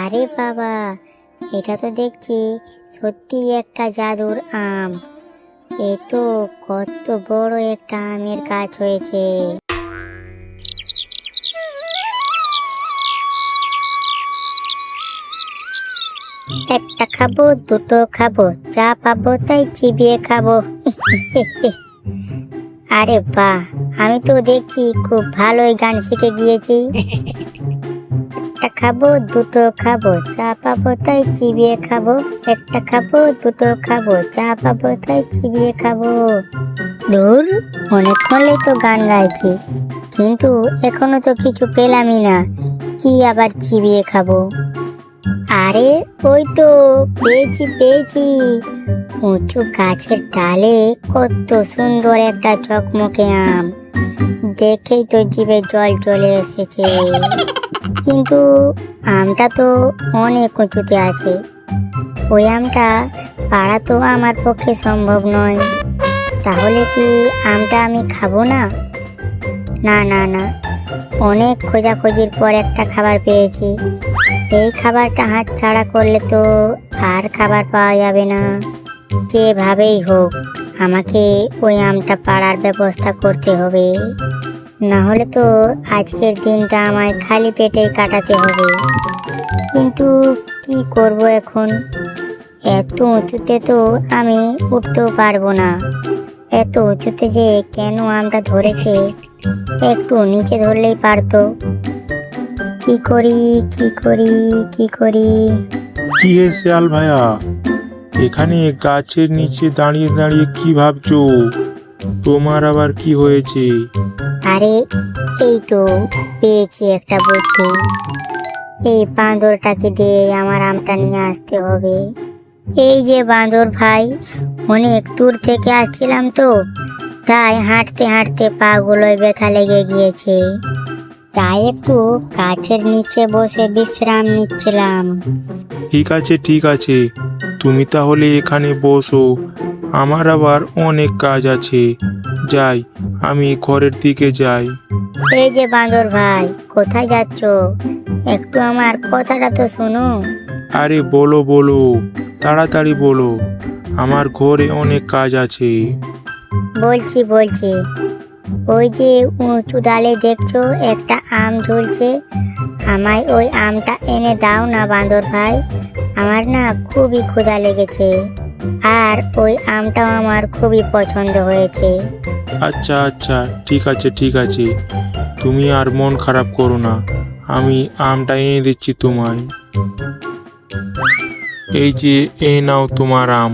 আরে বাবা, এটা তো দেখছি সত্যি একটা জাদুর আম। এ তো কত বড় একটা আমের গাছ হয়েছে। একটা খাবো, দুটো খাবো, যা পাবো তাই চিবিয়ে খাবো। আরে বাহ, আমি তো দেখছি খুব ভালোই গান শিখে গিয়েছি। একটা খাবো, দুটো খাবো, যা পাবো তাই চিবিয়ে খাবো। একটা খাবো, দুটো খাবো, যা পাবো তাই চিবিয়ে খাবো। ধুর, অনেকক্ষণই তো গান গাইছি, কিন্তু এখনো তো কিছু পেলামই না। কি আবার চিবিয়ে খাবো? আরে ওই তো পেয়েছি পেয়েছি, উঁচু গাছের ডালে কত সুন্দর একটা চকমকে আম। দেখেই তো জিভে জল চলে এসেছে। কিন্তু আমটা তো অনেক উঁচুতে আছে, ওই আমটা পাড়া তো আমার পক্ষে সম্ভব নয়। তাহলে কি আমটা আমি খাবো না? না না না, অনেক খোঁজাখুঁজির পর একটা খাবার পেয়েছি। এই খাবারটা হাতছাড়া করলে তো আর খাবার পাওয়া যাবে না। যেভাবেই হোক আমাকে ওই আমটা পাড়ার ব্যবস্থা করতে হবে, না হলে তো আজকের দিনটা আমায় খালি পেটেই কাটাতে হবে। কিন্তু কি করব এখন? এত উঁচুতে তো আমি উঠতেও পারবো না। এত উঁচুতে যে কেন আমটা ধরেছে, একটু নিচে ধরলেই পারতো। কি করি কি করি কি করি? কি হে শিয়াল ভাইয়া, এখানে গাছের নিচে দাঁড়িয়ে দাঁড়িয়ে কি ভাবছো? তোমার আবার কি হয়েছে? আরে এই তো পেয়েছি একটা বুদ্ধি। এই বাঁদরটাকে দিয়ে আমার আমটা নিয়ে আসতে হবে। এই যে বাঁদর ভাই, অনেক দূর থেকে আসছিলাম তো, তাই হাঁটতে হাঁটতে পা গুলোয় ব্যথা লেগে গিয়েছে, তাই একটু গাছের নিচে বসে বিশ্রাম নিচ্ছিলাম। ঠিক আছে ঠিক আছে, তুমি তাহলে এখানে বসো, আমার আবার অনেক কাজ আছে। যাই, আমি ঘরের দিকে যাই। এই যে বাঁদর ভাই, কোথায় যাচ্ছ? একটু আমার কথাটা তো শোনো। আরে বলো বলো, তাড়াতাড়ি বলো, আমার ঘরে অনেক কাজ আছে। বলছি বলছি, ওই যে উঁচু ডালে দেখছো একটা আম ঝুলছে, আমায় ওই আমটা এনে দাও না বাঁদর ভাই। আমার না খুবই ক্ষুধা লেগেছে, আর ওই আমটাও আমার খুবই পছন্দ হয়েছে। আচ্ছা আচ্ছা, ঠিক আছে ঠিক আছে, তুমি আর মন খারাপ করো না, আমি আমটা এনে দিচ্ছি তোমায়। এই যে, এই নাও তোমার আম।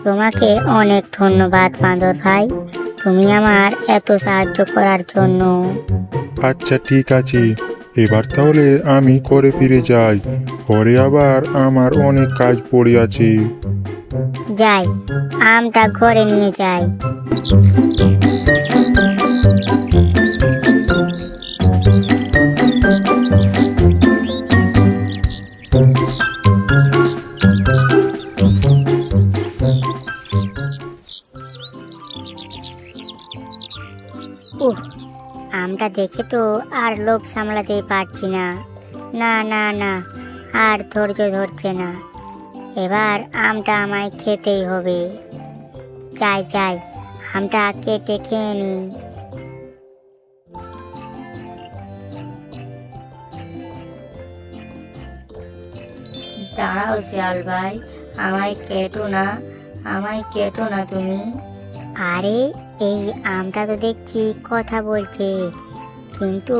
তোমাকে অনেক ধন্যবাদ বাঁদর ভাই, তুমি আমার এত সাহায্য করার জন্য। আচ্ছা ঠিক আছে, এবার তাহলে আমি ঘরে ফিরে যাই। ঘরে আবার আমার অনেক কাজ পড়ে আছে। যাই, আমটা ঘরে নিয়ে যাই। উহ, আমটা দেখে তো আর লোভ সামলাতেই পারছি না। না না না, আর ধৈর্য ধরছে না। এবার আমটা আমায় খেতেই হবে। যাই যাই, আমটা কেটে খেয়ে নি। দাঁড়াও শিয়াল ভাই, আমায় কেটো না, আমায় কেটো না তুমি। আরে এই আমটা তো দেখছি কথা বলছে, কিন্তু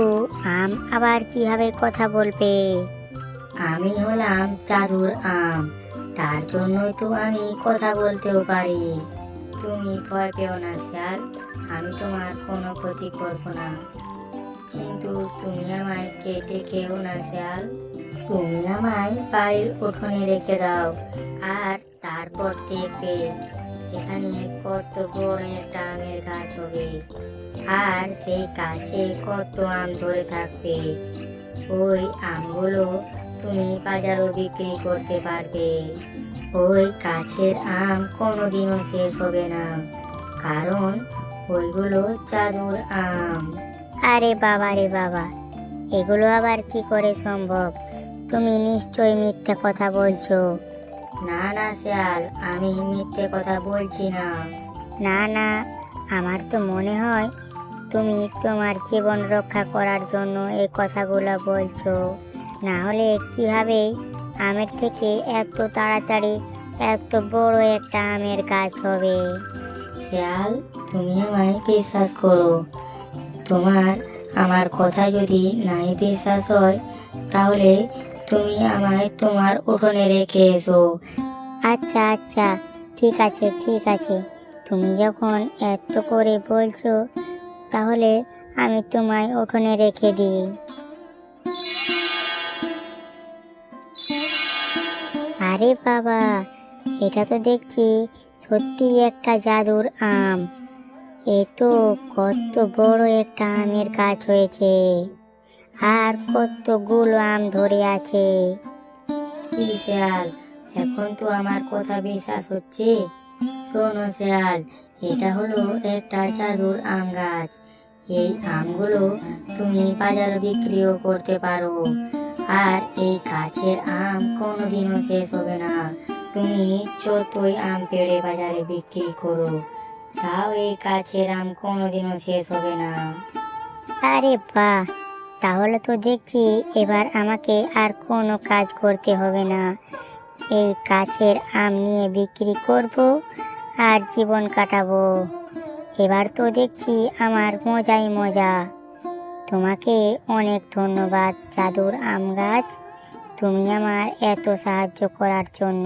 আম আবার কিভাবে কথা বলবে? আমি হলাম জাদুর আম, তার জন্যই তো আমি কথা বলতেও পারি। তুমি ভয় পেও না শিয়াল, আমি তোমার কোনো ক্ষতি করব না। কিন্তু তুমি আমায় কেটে খেও না শিয়াল। তুমি আমায় বাড়ির উঠোনে রেখে দাও, আর তারপর দেখবে সেখানে কত বড় একটা আমের গাছ হবে, আর সেই গাছে কত আম ধরে থাকবে। ওই আমগুলো তুমি বাজারও বিক্রি করতে পারবে। ওই গাছের আম কোনোদিনও শেষ হবে না, কারণ ওইগুলো জাদুর আম। আরে বাবা রে বাবা, এগুলো আবার কি করে সম্ভব? তুমি নিশ্চয়ই মিথ্যে কথা বলছো। না না শিয়াল, আমি মিথ্যে কথা বলছি না। না না, আমার তো মনে হয় তুমি তোমার জীবন রক্ষা করার জন্য এই কথাগুলো বলছো। না হলে কিভাবে আমের থেকে এত তাড়াতাড়ি এত বড় একটা আমের গাছ হবে? শিয়াল, তুমি আমায় বিশ্বাস করো। তোমার আমার কথা যদি নাই বিশ্বাস হয়, তাহলে তুমি আমায় তোমার উঠোনে রেখে এসো। আচ্ছা আচ্ছা, ঠিক আছে ঠিক আছে, তুমি যখন এত করে বলছো তাহলে আমি তোমায় উঠোনে রেখে দিই। আরে বাবা, এটা তো দেখছি সত্যি একটা জাদুর আম। এ তো কত বড় একটা আমের গাছ হয়েছে, আর কতগুলো আম ধরে আছে। কি শিয়াল, এখন তো আমার কথা বিশ্বাস হচ্ছে? শোনো শিয়াল, এটা হলো একটা জাদুর আম গাছ। এই আমগুলো তুমি বাজারে বিক্রিও করতে পারো। আর এই গাছের আম কোনোদিনও শেষ হবে না। তুমি যতই আম পেড়ে বাজারে বিক্রি করো, তাও এই গাছের আম কোনোদিনও শেষ হবে না। আরে বাহ, তাহলে তো দেখছি এবার আমাকে আর কোনো কাজ করতে হবে না। এই গাছের আম নিয়ে বিক্রি করব আর জীবন কাটাবো। এবার তো দেখছি আমার মজাই মজা। তোমাকে অনেক ধন্যবাদ জাদুর আম গাছ, তুমি আমার এত সাহায্য করার জন্য।